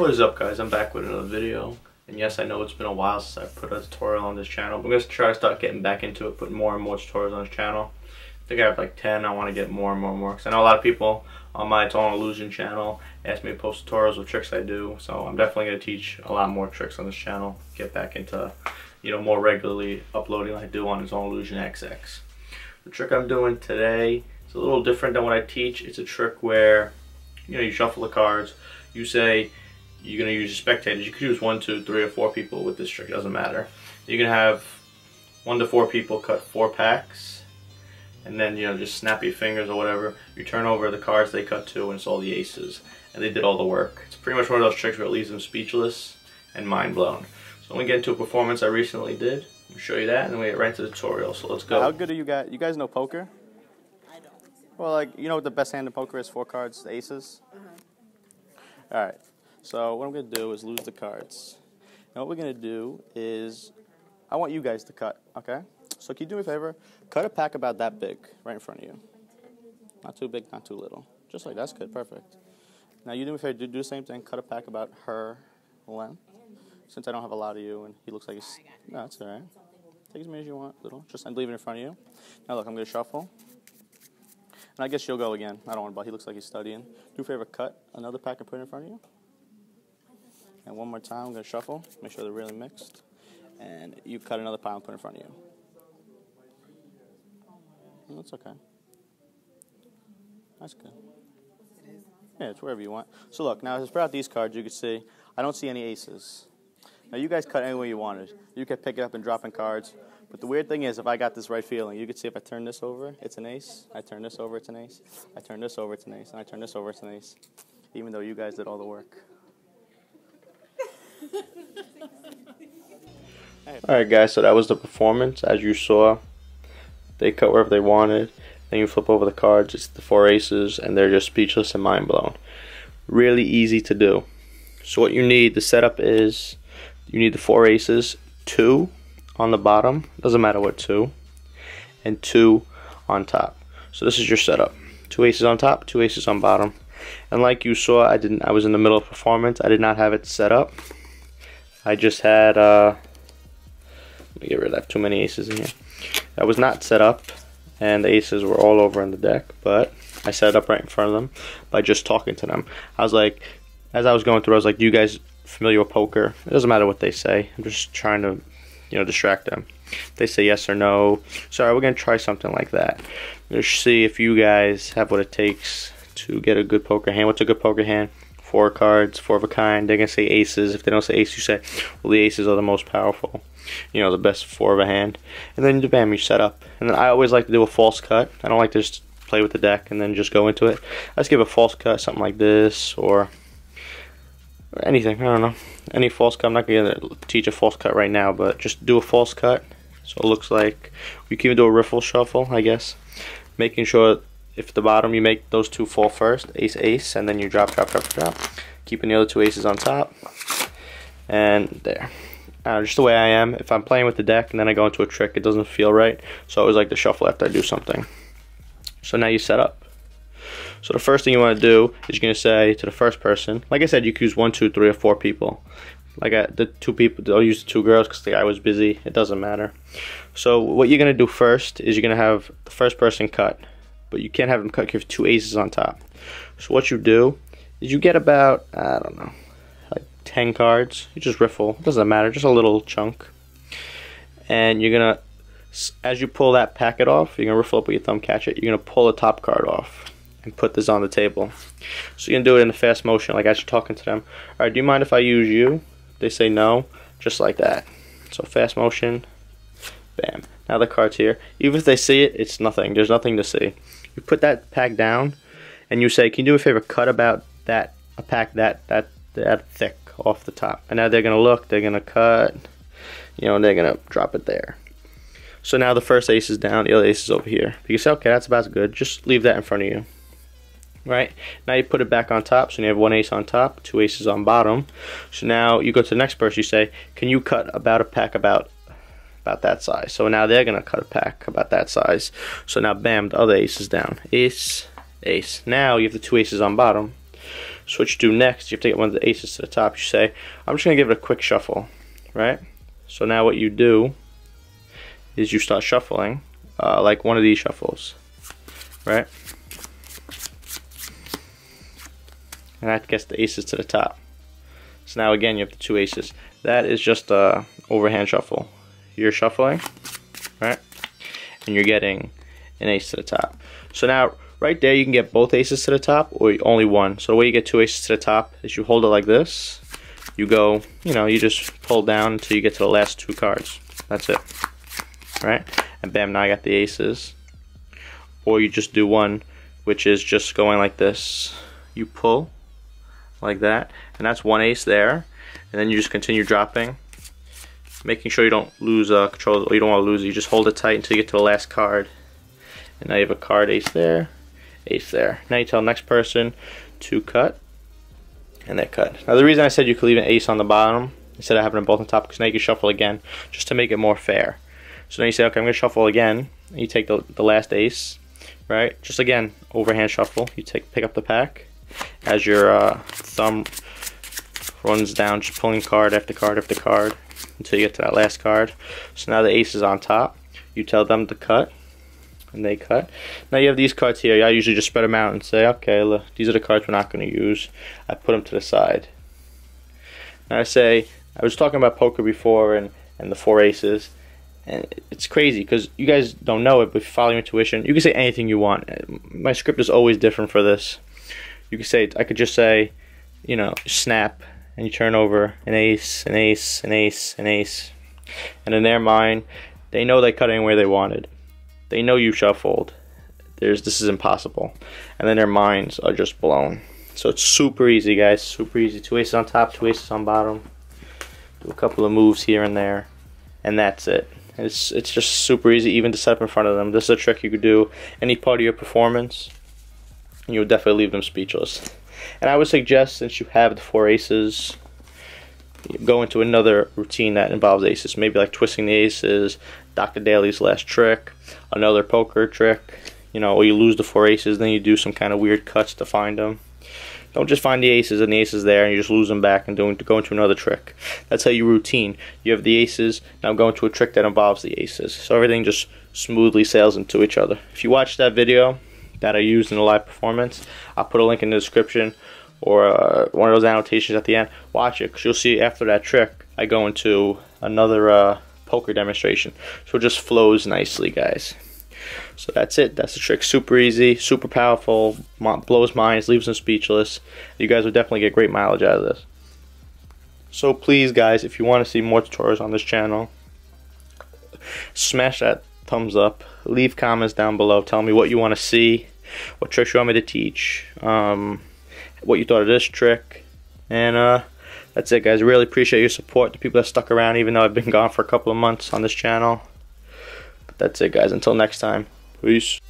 What is up, guys? I'm back with another video, and yes, I know it's been a while since I put a tutorial on this channel. I'm going to try to start getting back into it, putting more and more tutorials on this channel. I think I have like 10. I want to get more and more because I know a lot of people on my Total Illusion channel ask me to post tutorials with tricks I do, so I'm definitely going to teach a lot more tricks on this channel, get back into, more regularly uploading like I do on Total Illusion XX. The trick I'm doing today is a little different than what I teach. It's a trick where you shuffle the cards. You say you're going to use your spectators. You could use 1, 2, 3, or 4 people with this trick. It doesn't matter. You can have 1 to 4 people cut 4 packs, and then just snap your fingers or whatever. You turn over the cards they cut to, and it's all the aces. And they did all the work. It's pretty much one of those tricks where it leaves them speechless and mind blown. So let me get into a performance I recently did. I'll show you that, and then we get right into the tutorial. So let's go. How good are you guys? You guys know poker? I don't. Well, what the best hand in poker is? 4 cards, the aces. All right. So what I'm going to do is lose the cards. Now what we're going to do is, I want you guys to cut, okay? So can you do me a favor? Cut a pack about that big, right in front of you. Not too big, not too little. Just like that's good, perfect. Now you do me a favor, do the same thing. Cut a pack about her length. Since I don't have a lot of you, and he looks like he's, no, that's all right. Take as many as you want, little. Just leave it in front of you. Now look, I'm going to shuffle. And I guess you'll go again. I don't want to, but he looks like he's studying. Do me a favor, cut another pack and put it in front of you. And one more time, I'm going to shuffle, make sure they're really mixed. And you cut another pile and put it in front of you. And that's okay. That's good. Yeah, it's wherever you want. So look, now as I spread out these cards, you can see, I don't see any aces. Now you guys cut any way you wanted. You could pick it up and drop in cards. But the weird thing is, if I got this right feeling, you can see if I turn this over, it's an ace. I turn this over, it's an ace. I turn this over, it's an ace. And I turn this over, it's an ace. Even though you guys did all the work. Alright guys, so that was the performance. As you saw, they cut wherever they wanted. Then you flip over the cards, it's the 4 aces, and they're just speechless and mind blown. Really easy to do. So what you need, the setup is, you need the 4 aces, 2 on the bottom, doesn't matter what 2, and 2 on top. So this is your setup. 2 aces on top, 2 aces on bottom. And like you saw, I was in the middle of performance. I did not have it set up. I just had, let me get rid of that, too many aces in here. That was not set up, and the aces were all over in the deck, but I set it up right in front of them by just talking to them. I was like, as I was going through, I was like, you guys familiar with poker? It doesn't matter what they say. I'm just trying to, distract them. They say yes or no. So we're going to try something like that. Let's see if you guys have what it takes to get a good poker hand. What's a good poker hand? 4 cards, 4 of a kind. They're going to say aces. If they don't say ace, you say, well, the aces are the most powerful. The best 4 of a hand. And then, bam, you set up. And then I always like to do a false cut. I don't like to just play with the deck and then just go into it. I just give a false cut, something like this, or anything. I don't know. Any false cut. I'm not going to teach a false cut right now, but just do a false cut. So it looks like you can even do a riffle shuffle, I guess. Making sure if the bottom you make those 2 fall first, ace, ace, and then you drop, drop, drop, drop. Keeping the other 2 aces on top. And there. Just the way I am. If I'm playing with the deck and then I go into a trick, it doesn't feel right. So I always like to shuffle after I do something. So now you set up. So the first thing you want to do is you're going to say to the first person, like I said, you can use 1, 2, 3, or 4 people. Like the 2 people, I'll use the 2 girls because the guy was busy. It doesn't matter. So what you're going to do first is you're going to have the first person cut. But you can't have them cut because you have 2 aces on top. So what you do is you get about, I don't know, like 10 cards. You just riffle. It doesn't matter. Just a little chunk. And you're going to, as you pull that packet off, you're going to riffle up with your thumb, catch it. You're going to pull the top card off and put this on the table. So you're going to do it in a fast motion, like as you're talking to them. All right, do you mind if I use you? They say no, just like that. So fast motion, bam. Now the card's here. Even if they see it, it's nothing. There's nothing to see. You put that pack down, and you say, can you do me a favor, cut about a pack that thick off the top. And now they're going to look, they're going to cut, and they're going to drop it there. So now the first ace is down, the other ace is over here. You say, okay, that's about good. Just leave that in front of you. Right? Now you put it back on top, so you have 1 ace on top, 2 aces on bottom. So now you go to the next person, you say, can you cut about a pack about that size? So now they're going to cut a pack about that size. So now, bam, the other ace is down. Ace, ace. Now you have the 2 aces on bottom. So what you do next, you have to get one of the aces to the top. You say, I'm just going to give it a quick shuffle, right? So now what you do is you start shuffling like one of these shuffles, right? And that gets the aces to the top. So now again you have the two aces. That is just a overhand shuffle. You're shuffling, right? And you're getting an ace to the top. So now right there you can get both aces to the top or only one. So the way you get two aces to the top is you hold it like this. You go, you just pull down until you get to the last two cards. That's it, right? And bam, now I got the aces. Or you just do one, which is just going like this. You pull like that, and that's one ace there. And then you just continue dropping, making sure you don't lose control, or you don't want to lose it. You just hold it tight until you get to the last card. And now you have a card, ace there, ace there. Now you tell the next person to cut, and they cut. Now the reason I said you could leave an ace on the bottom instead of having them both on top, because now you can shuffle again, just to make it more fair. So then you say, okay, I'm going to shuffle again, and you take the last ace, right? Just again, overhand shuffle. You pick up the pack as your thumb runs down, just pulling card after card after card until you get to that last card. So now the ace is on top. You tell them to cut, and they cut. Now you have these cards here. I usually just spread them out and say, okay, look, these are the cards we're not going to use. I put them to the side. Now I say, I was talking about poker before and the four aces, and it's crazy because you guys don't know it, but if you follow your intuition, you can say anything you want. My script is always different for this. You could say, I could just say, snap, and you turn over an ace, an ace, an ace, an ace. And in their mind, they know they cut anywhere they wanted. They know you shuffled. This is impossible. And then their minds are just blown. So it's super easy, guys. Super easy. Two aces on top, two aces on bottom. Do a couple of moves here and there, and that's it. It's just super easy, even to set up in front of them. This is a trick you could do any part of your performance, and you'll definitely leave them speechless. And I would suggest, since you have the four aces, you go into another routine that involves aces. Maybe like twisting the aces, Dr. Daly's last trick, another poker trick, or you lose the four aces, then you do some kind of weird cuts to find them. Don't just find the aces and the aces there and you just lose them back and go into another trick. That's how you routine. You have the aces, now go into a trick that involves the aces. So everything just smoothly sails into each other. If you watch that video that I used in the live performance, I'll put a link in the description or one of those annotations at the end. Watch it, because you'll see after that trick I go into another poker demonstration. So it just flows nicely, guys. So that's it. That's the trick. Super easy, super powerful, blows minds, leaves them speechless. You guys will definitely get great mileage out of this. So please, guys, if you want to see more tutorials on this channel, smash that thumbs up. Leave comments down below. Tell me what you want to see, what tricks you want me to teach, what you thought of this trick. And that's it, guys. I really appreciate your support, the people that stuck around even though I've been gone for a couple of months on this channel. But that's it, guys. Until next time. Peace.